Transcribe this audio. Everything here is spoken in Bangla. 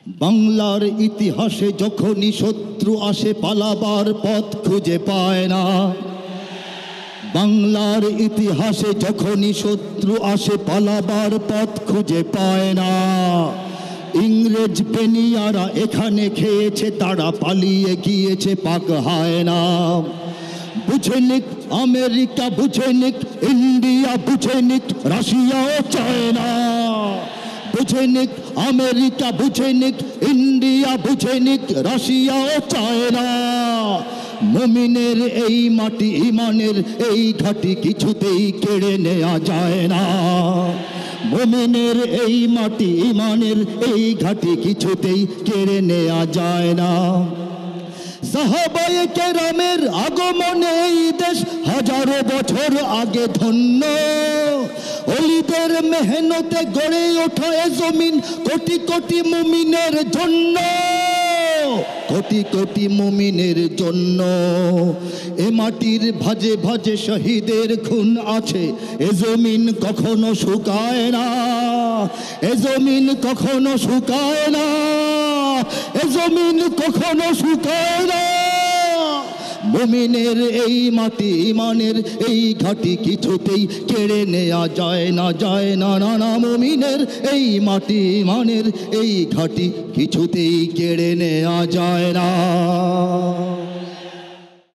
বাংলার ইতিহাসে যখনই শত্রু আসে পালাবার পথ খুঁজে পায় না। বাংলার ইতিহাসে যখনই শত্রু আসে পালাবার পথ খুঁজে পায় না। ইংরেজ বেনিয়ারা এখানে খেয়েছে, তারা পালিয়ে গিয়েছে পাক হয় না। বুঝে নিক আমেরিকা, বুঝে নিক ইন্ডিয়া, বুঝে নিক রাশিয়া ও চায়না। বুঝে নিক আমেরিকা, বুঝে নিক ইন্ডিয়া, বুঝে নিক রাশিয়া ও চায়না। মুমিনের এই মাটি, ইমানের এই ঘাটি কিছুতেই কেড়ে নেওয়া যায় না। মুমিনের এই মাটি, ইমানের এই ঘাটি কিছুতেই কেড়ে নেওয়া যায় না। সাহাবায়ে কেরামের আগমনে এই দেশ হাজারো বছর আগে ধন্য। ওলিদের মেহনতে গড়ে ওঠা এ জমিন কোটি কোটি মুমিনের জন্য, কোটি কোটি মুমিনের জন্য। এ মাটির ভাজে ভাজে শহীদের খুন আছে, এ জমিন কখনো শুকায় না। এ জমিন কখনো শুকায় না, এ জমিন কখনো শুকায় না। মুমিনের এই মাটি, ইমানের এই ঘাটি কিছুতেই কেড়ে নেওয়া যায় না, যায় না, না না। মুমিনের এই মাটি, ইমানের এই ঘাটি কিছুতেই কেড়ে নেওয়া যায় না।